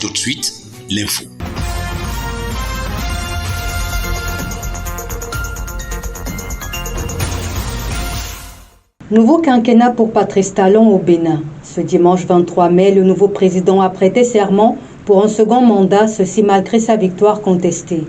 Tout de suite, l'info. Nouveau quinquennat pour Patrice Talon au Bénin. Ce dimanche 23 mai, le nouveau président a prêté serment pour un second mandat, ceci malgré sa victoire contestée.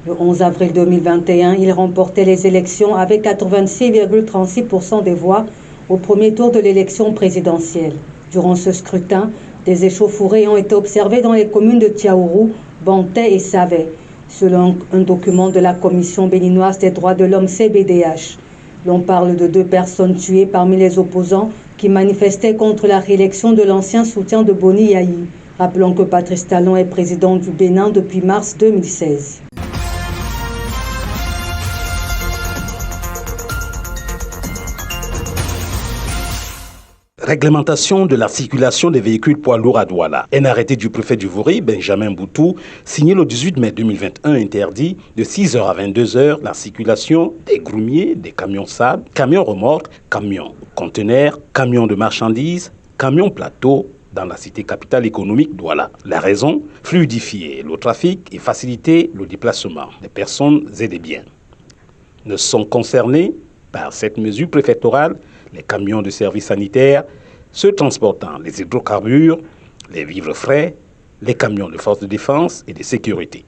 Le 11 avril 2021, il remportait les élections avec 86,36% des voix au premier tour de l'élection présidentielle. Durant ce scrutin, des échauffourées ont été observées dans les communes de Tiaourou, Bantais et Savet, selon un document de la Commission béninoise des droits de l'homme CBDH. L'on parle de 2 personnes tuées parmi les opposants qui manifestaient contre la réélection de l'ancien soutien de Boni Yayi. Rappelons que Patrice Talon est président du Bénin depuis mars 2016. Réglementation de la circulation des véhicules poids lourds à Douala. Un arrêté du préfet du Vouri, Benjamin Boutou, signé le 18 mai 2021, interdit de 6h à 22h la circulation des groumiers, des camions sable, camions remorques, camions conteneurs, camions de marchandises, camions plateaux dans la cité capitale économique Douala. La raison, fluidifier le trafic et faciliter le déplacement des personnes et des biens. Ne sont concernés par cette mesure préfectorale les camions de service sanitaire, ceux transportant les hydrocarbures, les vivres frais, les camions de force de défense et de sécurité.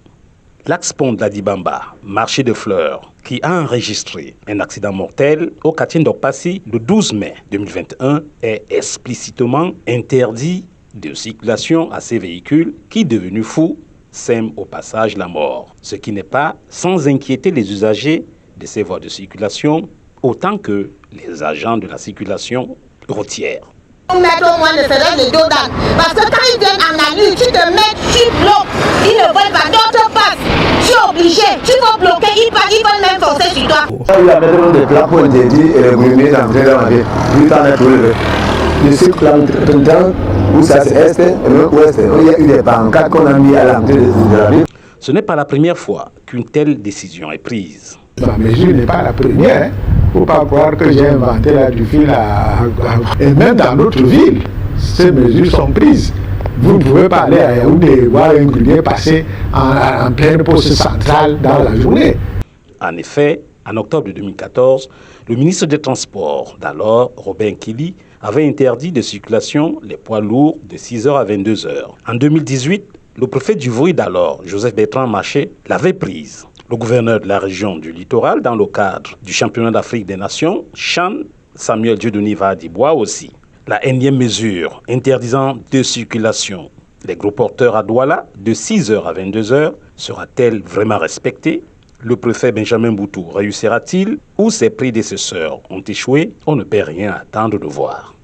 L'axe pont de la Dibamba, marché de fleurs, qui a enregistré un accident mortel au quartier d'Okpassi le 12 mai 2021, est explicitement interdit de circulation à ces véhicules qui, devenus fous, sèment au passage la mort. Ce qui n'est pas sans inquiéter les usagers de ces voies de circulation, autant que les agents de la circulation routière. Mettre au moins ne serait le dos d'âne. Parce que quand ils viennent en allure, tu te mets, tu bloques. Ils ne veulent pas, d'autres passent. Tu es obligé, tu vas bloquer, ils veulent même forcer sur toi. Il y a maintenant des plaques interdits et les gouvernements d'entrer dans la ville. Plus tard, on a trouvé le cycle temps où ça c'est est et même ouest. Il y a eu des pancartes qu'on a mis à l'entrée de la ville. Ce n'est pas la première fois qu'une telle décision est prise. Ma mesure n'est pas la première. Il ne faut pas croire que j'ai inventé là du fil Et même dans d'autres villes, ces mesures sont prises. Vous ne pouvez pas aller à Yaoundé voir un grenier passer en pleine poste centrale dans la journée. En effet, en octobre 2014, le ministre des Transports d'alors, Robin Kili, avait interdit de circulation les poids lourds de 6h à 22h. En 2018, le préfet du Vouri d'alors, Joseph Bertrand Maché, l'avait prise. Le gouverneur de la région du littoral, dans le cadre du championnat d'Afrique des Nations, CHAN, Samuel Dieudonné Vadibois aussi. La énième mesure interdisant de circulation les gros porteurs à Douala de 6h à 22h sera-t-elle vraiment respectée? Le préfet Benjamin Boutou réussira-t-il ou ses prédécesseurs ont échoué? On ne peut rien attendre de voir.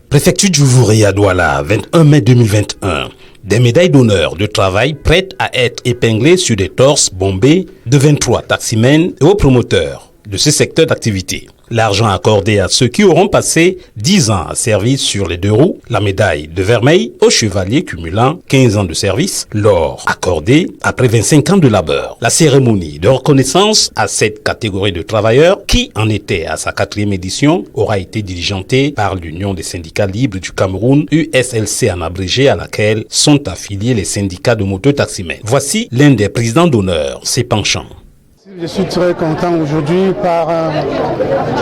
Préfecture du Vouri à Douala, 21 mai 2021. Des médailles d'honneur de travail prêtes à être épinglées sur des torses bombés de 23 taximens et aux promoteurs de ce secteur d'activité. L'argent accordé à ceux qui auront passé 10 ans à service sur les 2 roues, la médaille de vermeil aux chevaliers cumulant 15 ans de service, l'or accordé après 25 ans de labeur. La cérémonie de reconnaissance à cette catégorie de travailleurs, qui en était à sa 4e édition, aura été diligentée par l'Union des syndicats libres du Cameroun, USLC en abrégé, à laquelle sont affiliés les syndicats de moto-taximens. Voici l'un des présidents d'honneur, ses penchants. Je suis très content aujourd'hui par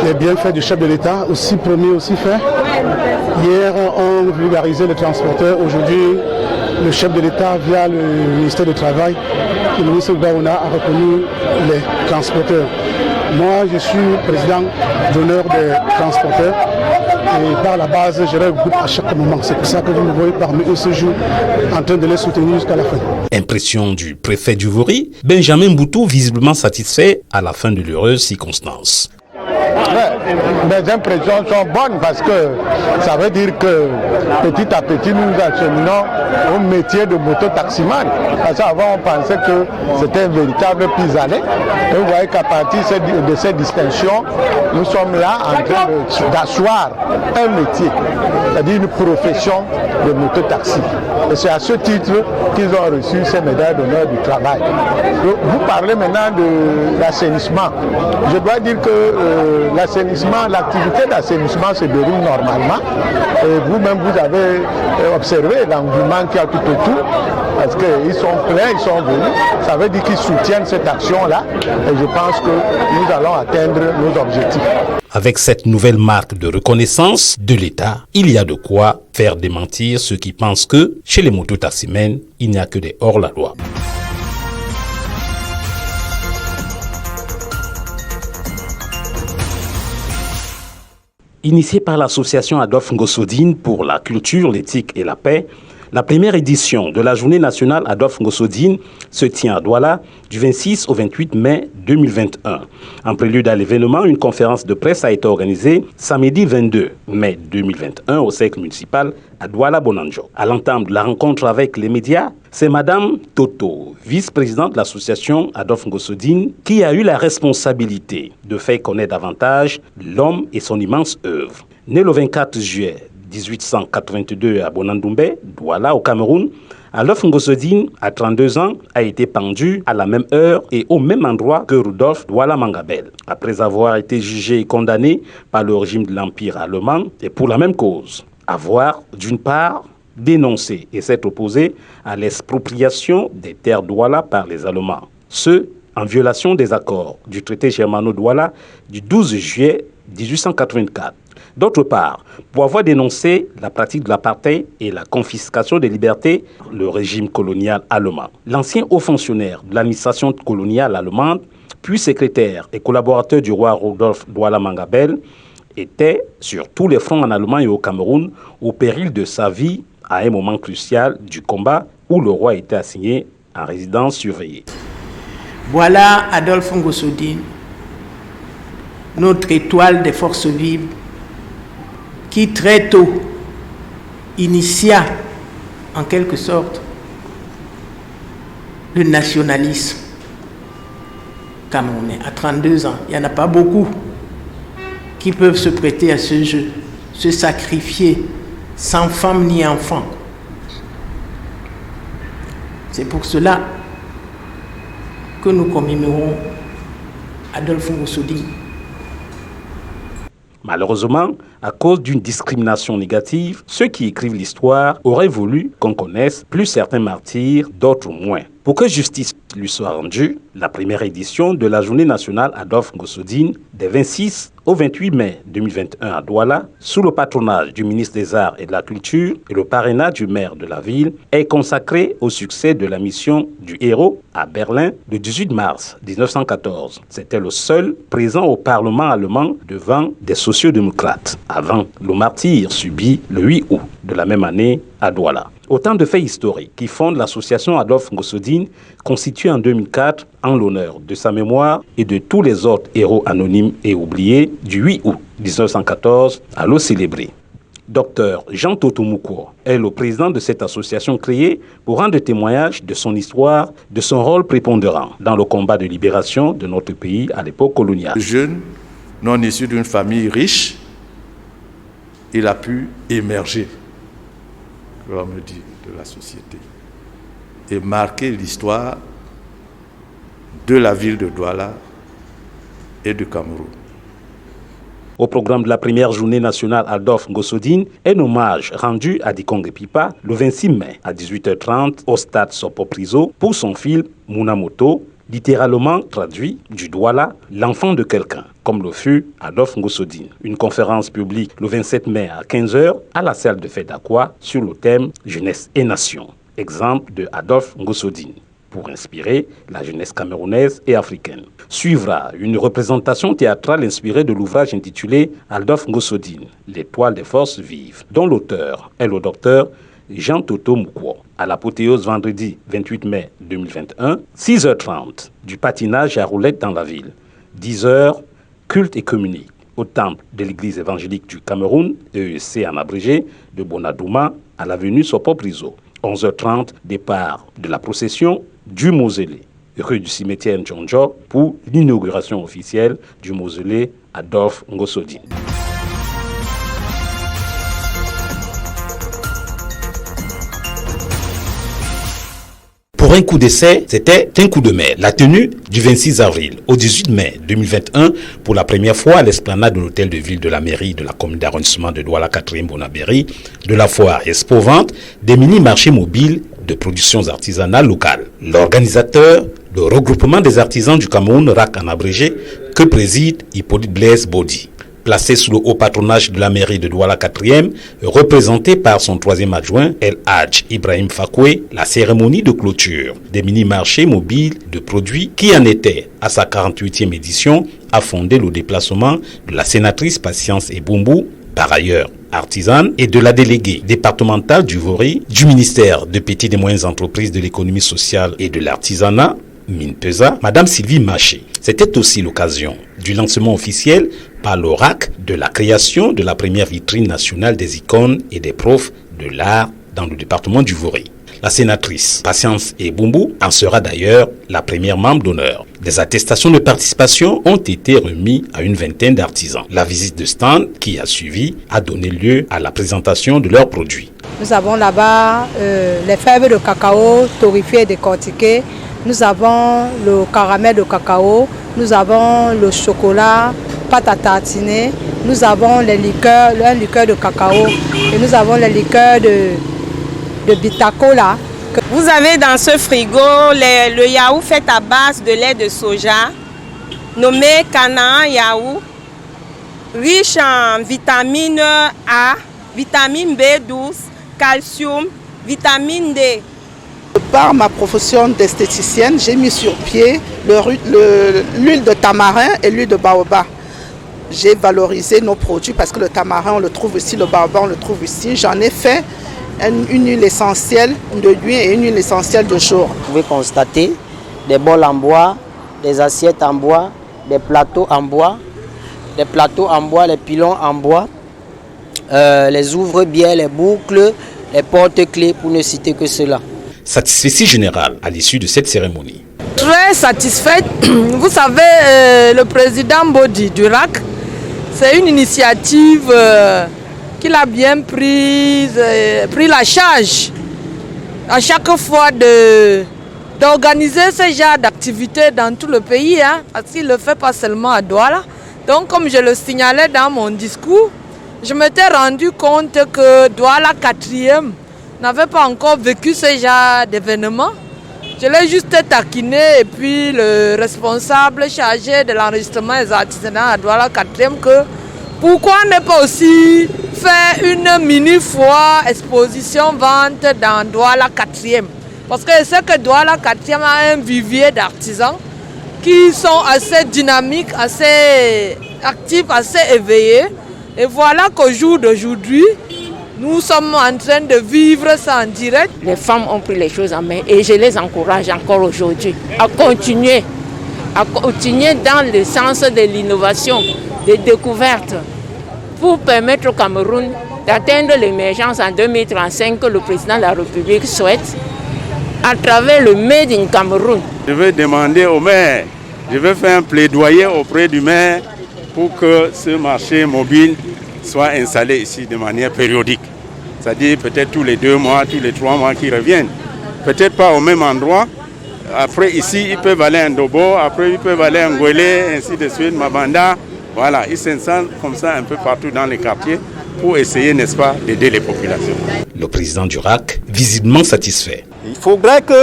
les bienfaits du chef de l'État, aussi promis, aussi fait. Hier, on vulgarisait les transporteurs. Aujourd'hui, le chef de l'État, via le ministère du Travail, le ministre Baouna a reconnu les transporteurs. Moi, je suis président d'honneur des transporteurs. Et par la base, je regroupe à chaque moment. C'est pour ça que vous me voyez parmi eux ce jour en train de les soutenir jusqu'à la fin. Impression du préfet du Vouri, Benjamin Boutou visiblement satisfait à la fin de l'heureuse circonstance. Mes impressions sont bonnes parce que ça veut dire que petit à petit nous nous acheminons au métier de moto-taximan. Parce qu'avant on pensait que c'était un véritable pis-aller. Et vous voyez qu'à partir de cette distinction, nous sommes là en train d'asseoir un métier, c'est-à-dire une profession de moto-taxi. Et c'est à ce titre qu'ils ont reçu ces médailles d'honneur du travail. Donc, vous parlez maintenant de l'assainissement. Je dois dire que l'assainissement, l'activité d'assainissement se déroule normalement. Et vous-même, vous avez observé l'engouement qu'il y a tout autour, parce qu'ils sont pleins, ils sont venus. Ça veut dire qu'ils soutiennent cette action-là. Et je pense que nous allons atteindre nos objectifs. Avec cette nouvelle marque de reconnaissance de l'État, il y a de quoi faire démentir ceux qui pensent que, chez les mototaximens, il n'y a que des hors-la-loi. Initiée par l'association Adolphe Ngosodine pour la culture, l'éthique et la paix, la première édition de la journée nationale Adolphe Ngosodine se tient à Douala du 26 au 28 mai 2021. En prélude à l'événement, une conférence de presse a été organisée samedi 22 mai 2021 au cercle municipal à Douala-Bonanjo. À l'entame de la rencontre avec les médias, c'est Madame Toto, vice-présidente de l'association Adolphe Ngosodine, qui a eu la responsabilité de faire connaître davantage l'homme et son immense œuvre. Né le 24 juillet 1882 à Bonandoumbé, Douala, au Cameroun, Adolphe Ngosodine, à 32 ans, a été pendu à la même heure et au même endroit que Rudolf Douala Mangabel, après avoir été jugé et condamné par le régime de l'Empire allemand et pour la même cause. Avoir, d'une part, dénoncé et s'être opposé à l'expropriation des terres Douala par les Allemands, ce en violation des accords du traité germano-douala du 12 juillet 1884. D'autre part, pour avoir dénoncé la pratique de l'apartheid et la confiscation des libertés, le régime colonial allemand. L'ancien haut fonctionnaire de l'administration coloniale allemande, puis secrétaire et collaborateur du roi Rudolf Douala Mangabel, était sur tous les fronts en Allemagne et au Cameroun au péril de sa vie à un moment crucial du combat où le roi était assigné en résidence surveillée. Voilà Adolphe Ngosodine, notre étoile des forces vives, qui très tôt initia en quelque sorte le nationalisme camerounais. À 32 ans, il n'y en a pas beaucoup qui peuvent se prêter à ce jeu, se sacrifier sans femme ni enfant. C'est pour cela que nous commémorons Adolphe Ngosodine. Malheureusement, à cause d'une discrimination négative, ceux qui écrivent l'histoire auraient voulu qu'on connaisse plus certains martyrs, d'autres moins. Pour que justice lui soit rendue, la première édition de la journée nationale Adolphe Ngosodine, des 26 au 28 mai 2021 à Douala, sous le patronage du ministre des Arts et de la Culture et le parrainage du maire de la ville, est consacrée au succès de la mission du héros à Berlin le 18 mars 1914. C'était le seul présent au Parlement allemand devant des sociodémocrates, avant le martyre subi le 8 août de la même année à Douala. Autant de faits historiques qui fondent l'association Adolphe Ngosodine, constituée en 2004 en l'honneur de sa mémoire et de tous les autres héros anonymes et oubliés du 8 août 1914 à le célébrer. Dr Jean Toto Mukwo est le président de cette association créée pour rendre témoignage de son histoire, de son rôle prépondérant dans le combat de libération de notre pays à l'époque coloniale. Jeune, non issu d'une famille riche, il a pu émerger, on me dit, de la société et marquer l'histoire de la ville de Douala et du Cameroun. Au programme de la première journée nationale Adolphe Ngosodine, un hommage rendu à Dikongé Pipa le 26 mai à 18h30 au stade Sopo-Priso pour son film Munamoto, littéralement traduit du Douala, l'enfant de quelqu'un, comme le fut Adolphe Ngosodine. Une conférence publique le 27 mai à 15h à la salle de fête d'Aqua sur le thème Jeunesse et Nation, exemple de Adolphe Ngosodine, pour inspirer la jeunesse camerounaise et africaine. Suivra une représentation théâtrale inspirée de l'ouvrage intitulé Adolphe Ngosodine, l'étoile des forces vives, dont l'auteur est le docteur Jean Toto Mukwo. À l'apothéose vendredi 28 mai 2021, 6h30, du patinage à roulettes dans la ville. 10h, culte et communique au temple de l'église évangélique du Cameroun, EEC en abrégé, de Bonadouma à l'avenue Sopo-Priso. 11h30, départ de la procession du mausolée, rue du cimetière Ndjonjo, pour l'inauguration officielle du mausolée Adolphe Ngosodine. Pour un coup d'essai, c'était un coup de mer. La tenue du 26 avril au 18 mai 2021, pour la première fois à l'esplanade de l'hôtel de ville de la mairie de la commune d'arrondissement de Douala 4e Bonabéry, de la foire Expo-Vente, des mini-marchés mobiles de productions artisanales locales. L'organisateur, le regroupement des artisans du Cameroun, RAC en abrégé, que préside Hippolyte Blaise Bodi. Placé sous le haut patronage de la mairie de Douala 4e, représenté par son troisième adjoint, El Hadj Ibrahim Fakoué, la cérémonie de clôture des mini-marchés mobiles de produits qui en était à sa 48e édition a fondé le déplacement de la sénatrice Patience Ebombou, par ailleurs artisane, et de la déléguée départementale du Vori, du ministère de Petites et Moyennes Entreprises de l'économie sociale et de l'artisanat, Minpesa, Madame Sylvie Maché. C'était aussi l'occasion du lancement officiel par l'ORAC de la création de la première vitrine nationale des icônes et des profs de l'art dans le département du Vori. La sénatrice Patience Ebombou en sera d'ailleurs la première membre d'honneur. Des attestations de participation ont été remises à une vingtaine d'artisans. La visite de stand qui a suivi a donné lieu à la présentation de leurs produits. Nous avons là-bas les fèves de cacao torréfiées et décortiquées. Nous avons le caramel de cacao, nous avons le chocolat, pâte à tartiner, nous avons les liqueurs, un liqueur de cacao et nous avons les liqueurs de Bitaco là. Vous avez dans ce frigo le yaourt fait à base de lait de soja, nommé Canaan Yaourt, riche en vitamine A, vitamine B12, calcium, vitamine D. Par ma profession d'esthéticienne, j'ai mis sur pied l'huile de tamarin et l'huile de baobab. J'ai valorisé nos produits parce que le tamarin, on le trouve ici, le baobab, on le trouve ici. J'en ai fait une huile essentielle de nuit et une huile essentielle de jour. Vous pouvez constater des bols en bois, des assiettes en bois, des plateaux en bois, les pilons en bois, les ouvre-biais, les boucles, les porte-clés, pour ne citer que cela. Satisfait général à l'issue de cette cérémonie. Très satisfaite. Vous savez, le président Bodi du RAC, c'est une initiative qu'il a bien pris la charge à chaque fois d'organiser ce genre d'activités dans tout le pays, parce qu'il ne le fait pas seulement à Douala. Donc, comme je le signalais dans mon discours, je m'étais rendu compte que Douala 4e n'avait pas encore vécu ce genre d'événement. Je l'ai juste taquiné et puis le responsable chargé de l'enregistrement des artisanats à Douala 4e que pourquoi ne pas aussi faire une mini-foire exposition vente dans Douala 4e. Parce que je sais que Douala 4e a un vivier d'artisans qui sont assez dynamiques, assez actifs, assez éveillés. Et voilà qu'au jour d'aujourd'hui, nous sommes en train de vivre ça en direct. Les femmes ont pris les choses en main et je les encourage encore aujourd'hui à continuer dans le sens de l'innovation, des découvertes, pour permettre au Cameroun d'atteindre l'émergence en 2035 que le président de la République souhaite à travers le Made in Cameroun. Je vais demander au maire, je vais faire un plaidoyer auprès du maire pour que ce marché mobile soit installé ici de manière périodique. C'est-à-dire peut-être tous les 2 mois, tous les 3 mois qui reviennent. Peut-être pas au même endroit. Après ici, ils peuvent aller à Ndobo, après ils peuvent aller à Ngwele, ainsi de suite, Mabanda. Voilà, ils s'installent comme ça un peu partout dans les quartiers pour essayer, n'est-ce pas, d'aider les populations. Le président du RAC, visiblement satisfait. Il faudrait que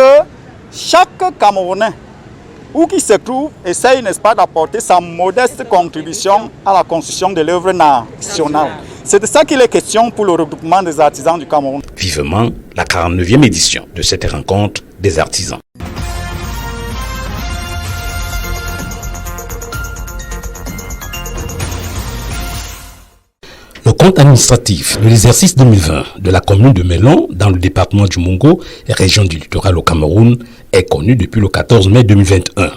chaque Camerounais, où qu'il se trouve, essaye, n'est-ce pas, d'apporter sa modeste contribution à la construction de l'œuvre nationale. C'est de ça qu'il est question pour le regroupement des artisans du Cameroun. Vivement la 49e édition de cette rencontre des artisans. Le compte administratif de l'exercice 2020 de la commune de Melon, dans le département du Mongo et région du littoral au Cameroun, est connu depuis le 14 mai 2021.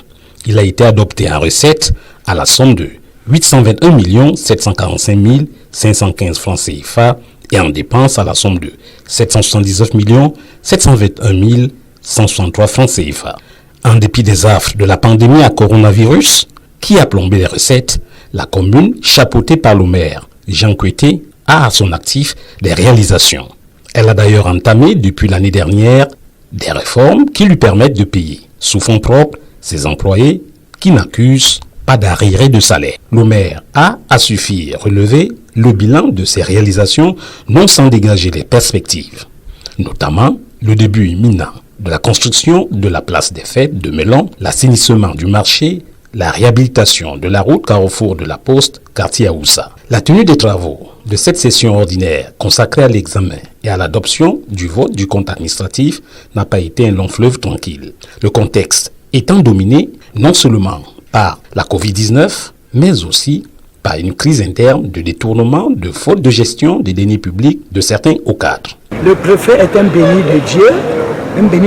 Il a été adopté en recette à la somme de 821 745 515 francs CFA et en dépenses à la somme de 779 721 163 francs CFA. En dépit des affres de la pandémie à coronavirus qui a plombé les recettes, la commune, chapeautée par le maire Jean Coueté, a à son actif des réalisations. Elle a d'ailleurs entamé depuis l'année dernière des réformes qui lui permettent de payer sous fonds propres ses employés qui n'accusent pas d'arriérés de salaire. Le maire a à suffire relever le bilan de ces réalisations non sans dégager les perspectives, notamment le début imminent de la construction de la place des fêtes de Melon, l'assainissement du marché, la réhabilitation de la route carrefour de la Poste, quartier Aoussa. La tenue des travaux de cette session ordinaire consacrée à l'examen et à l'adoption du vote du compte administratif n'a pas été un long fleuve tranquille. Le contexte étant dominé non seulement par la Covid-19, mais aussi par une crise interne de détournement, de faute de gestion des deniers publics de certains hauts cadres. Le préfet est un béni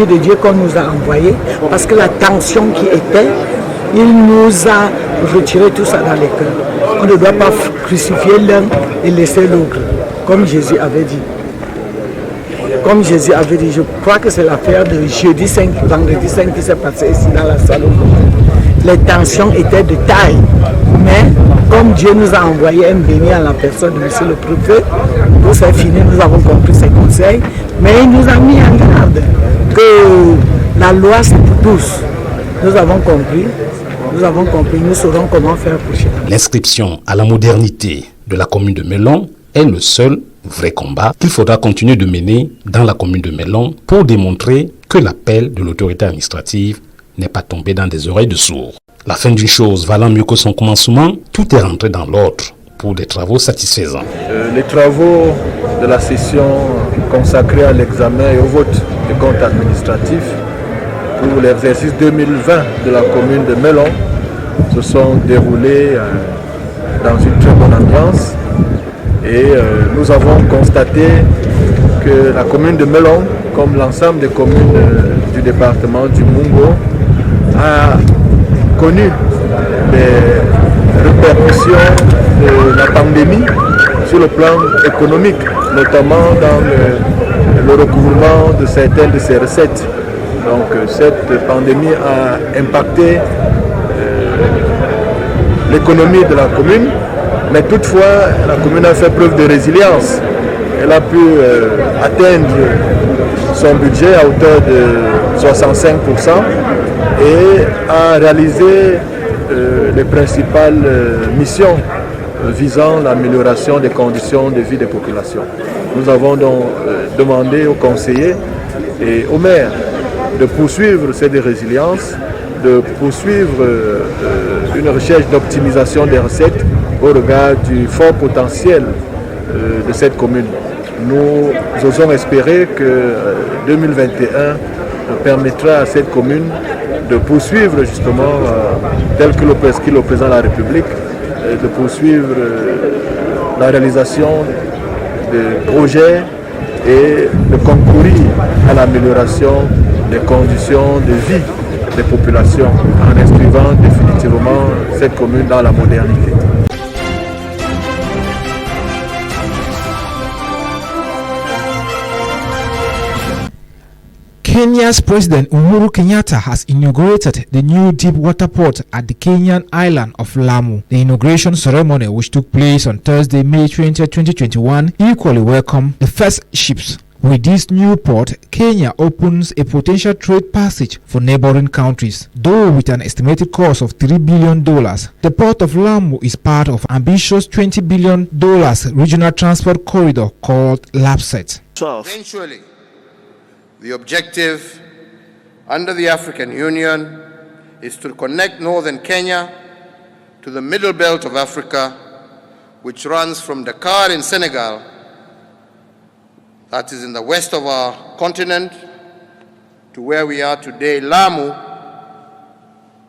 de Dieu qu'on nous a envoyé, parce que la tension qui était, il nous a retiré tout ça dans les cœurs. On ne doit pas crucifier l'un et laisser l'autre, comme Jésus avait dit. Comme Jésus avait dit, je crois que c'est l'affaire de jeudi 5, vendredi 5 qui s'est passé ici dans la salle. Les tensions étaient de taille, mais comme Dieu nous a envoyé un béni à la personne de monsieur le préfet, tout s'est fini, nous avons compris ses conseils, mais il nous a mis en garde que la loi c'est pour tous. Nous avons compris, nous saurons comment faire pour cela. L'inscription à la modernité de la commune de Melon est le seul vrai combat qu'il faudra continuer de mener dans la commune de Melon pour démontrer que l'appel de l'autorité administrative n'est pas tombé dans des oreilles de sourds. La fin d'une chose valant mieux que son commencement, tout est rentré dans l'ordre pour des travaux satisfaisants. Les travaux de la session consacrée à l'examen et au vote des comptes administratifs pour l'exercice 2020 de la commune de Melon se sont déroulés dans une très bonne ambiance et nous avons constaté que la commune de Melon, comme l'ensemble des communes du département du Mungo, a connu les répercussions de la pandémie sur le plan économique, notamment dans le recouvrement de certaines de ses recettes. Donc cette pandémie a impacté l'économie de la commune, mais toutefois la commune a fait preuve de résilience. Elle a pu atteindre son budget à hauteur de 65% et a réalisé les principales missions visant l'amélioration des conditions de vie des populations. Nous avons donc demandé aux conseillers et aux maires de poursuivre cette résilience, de poursuivre une recherche d'optimisation des recettes au regard du fort potentiel de cette commune. Nous osons espérer que 2021 permettra à cette commune de poursuivre justement, tel que le prescrit le président de la République, de poursuivre la réalisation de projets et de concourir à l'amélioration des conditions de vie des populations en inscrivant définitivement cette commune dans la modernité. Kenya's President Uhuru Kenyatta has inaugurated the new deep water port at the Kenyan island of Lamu. The inauguration ceremony, which took place on Thursday, May 20, 2021, equally welcomed the first ships. With this new port, Kenya opens a potential trade passage for neighboring countries, though with an estimated cost of $3 billion. The port of Lamu is part of an ambitious $20 billion regional transport corridor called LAPSSET. Eventually, the objective under the African Union is to connect northern Kenya to the middle belt of Africa, which runs from Dakar in Senegal, that is in the west of our continent, to where we are today, Lamu,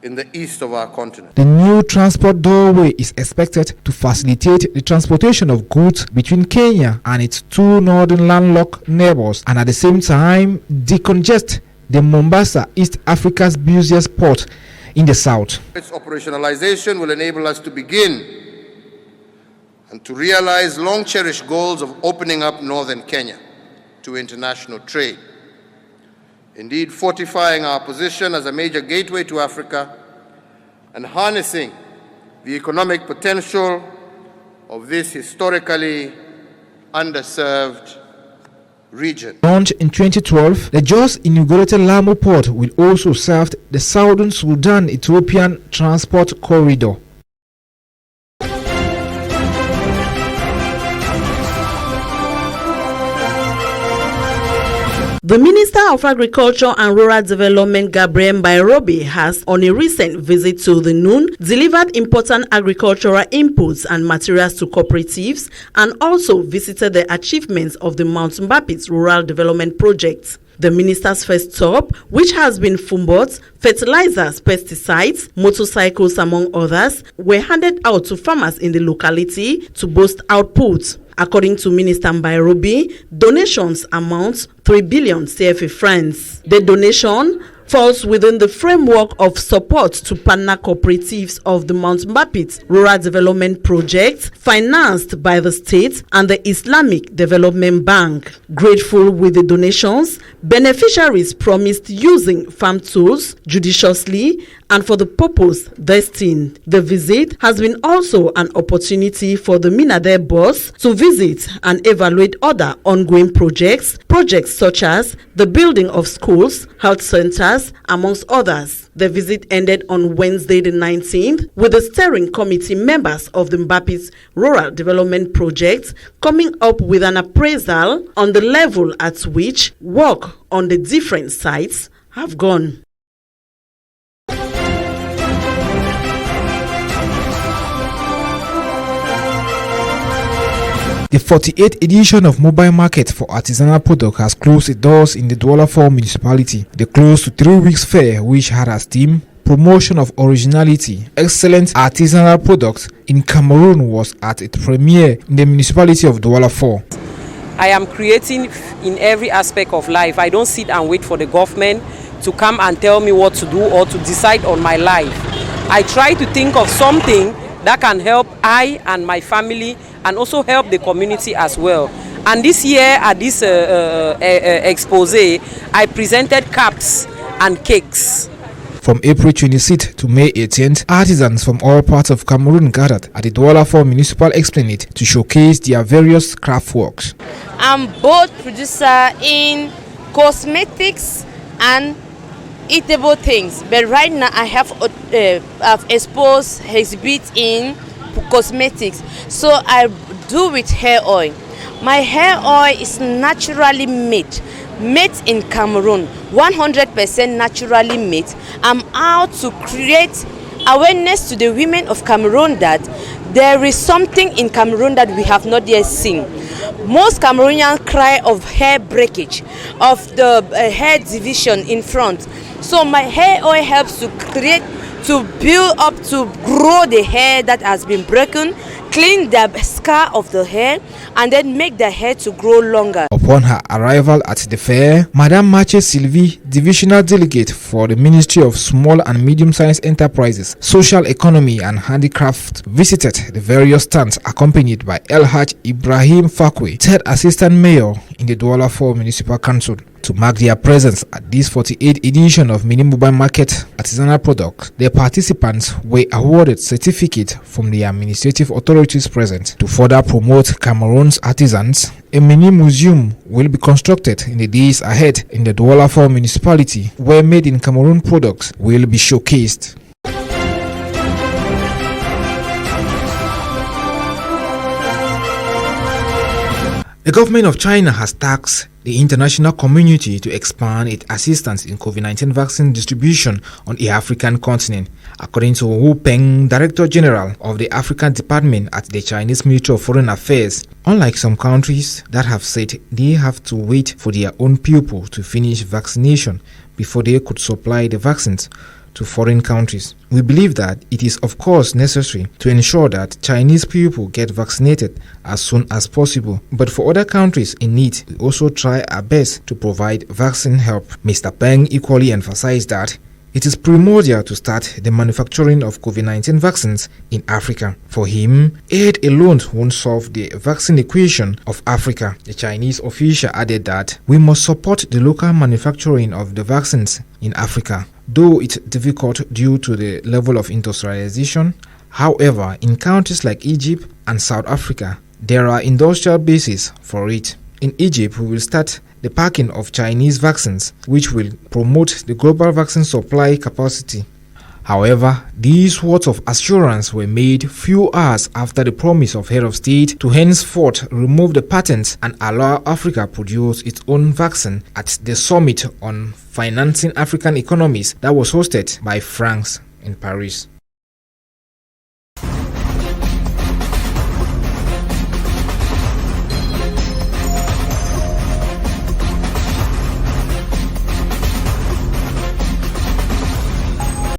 in the east of our continent. The new transport doorway is expected to facilitate the transportation of goods between Kenya and its two northern landlocked neighbors, and at the same time decongest the Mombasa, East Africa's busiest port. in the south. Its operationalization will enable us to begin and to realize long-cherished goals of opening up northern Kenya to international trade. Indeed, fortifying our position as a major gateway to Africa and harnessing the economic potential of this historically underserved region. Launched in 2012, the just inaugurated Lamu port will also serve the Southern Sudan-Ethiopian transport corridor. The Minister of Agriculture and Rural Development, Gabriel Mbairobi, has, on a recent visit to the Noon, delivered important agricultural inputs and materials to cooperatives and also visited the achievements of the Mount Mbapit Rural Development Project. The minister's first stop, which has been Fumbot, fertilizers, pesticides, motorcycles, among others, were handed out to farmers in the locality to boost output. According to Minister Mbairobi, donations amount 3 billion CFA francs. The donation falls within the framework of support to partner cooperatives of the Mount Mbapit Rural Development Project, financed by the state and the Islamic Development Bank. Grateful with the donations, beneficiaries promised using farm tools judiciously and for the purpose destined. The visit has been also an opportunity for the Minader boss to visit and evaluate other ongoing projects such as the building of schools, health centers, amongst others. The visit ended on Wednesday the 19th with the steering committee members of the Mbapit Rural Development Project coming up with an appraisal on the level at which work on the different sites have gone. The 48th edition of Mobile Market for Artisanal Product has closed its doors in the Douala 4 municipality. The close to 3 weeks fair, which had as theme promotion of originality, excellent artisanal products in Cameroon, was at its premiere in the municipality of Douala 4. I am creating in every aspect of life. I don't sit and wait for the government to come and tell me what to do or to decide on my life. I try to think of something that can help I and my family and also help the community as well. And this year at this expose, I presented cups and cakes. From April 26th to May 18th, artisans from all parts of Cameroon gathered at the Douala 4 Municipal Esplanade to showcase their various craft works. I'm both producer in cosmetics and eatable things, but right now I have exposed exhibit in cosmetics, so I do with hair oil. My hair oil is naturally made in Cameroon, 100% naturally made. I'm out to create awareness to the women of Cameroon that there is something in Cameroon that we have not yet seen. Most Cameroonians cry of hair breakage, of the hair division in front. So my hair oil helps to create, to build up, to grow the hair that has been broken, clean the scar of the hair, and then make the hair to grow longer. Upon her arrival at the fair, Madame Mache Sylvie, Divisional Delegate for the Ministry of Small and Medium-Sized Enterprises, Social Economy and Handicraft, visited the various stands accompanied by El Haj Ibrahim Fakwe, Third Assistant Mayor in the Douala 4 Municipal Council. To mark their presence at this 48th edition of Mini Mobile Market Artisanal Products, the participants were awarded certificates from the administrative authorities present. To further promote Cameroon's artisans, a mini museum will be constructed in the days ahead in the Douala 4 municipality, where made in Cameroon products will be showcased. The government of China has tasked the international community to expand its assistance in COVID-19 vaccine distribution on the African continent. According to Wu Peng, Director General of the African Department at the Chinese Ministry of Foreign Affairs, unlike some countries that have said they have to wait for their own people to finish vaccination before they could supply the vaccines to foreign countries, we believe that it is of course necessary to ensure that Chinese people get vaccinated as soon as possible. But for other countries in need, we also try our best to provide vaccine help. Mr. Peng equally emphasized that it is primordial to start the manufacturing of COVID-19 vaccines in Africa. For him, aid alone won't solve the vaccine equation of Africa. The Chinese official added that we must support the local manufacturing of the vaccines in Africa, though it's difficult due to the level of industrialization. However, in countries like Egypt and South Africa, there are industrial bases for it. In Egypt, we will start the packing of Chinese vaccines, which will promote the global vaccine supply capacity. However, these words of assurance were made few hours after the promise of head of state to henceforth remove the patents and allow Africa produce its own vaccine at the summit on financing African economies that was hosted by France in Paris.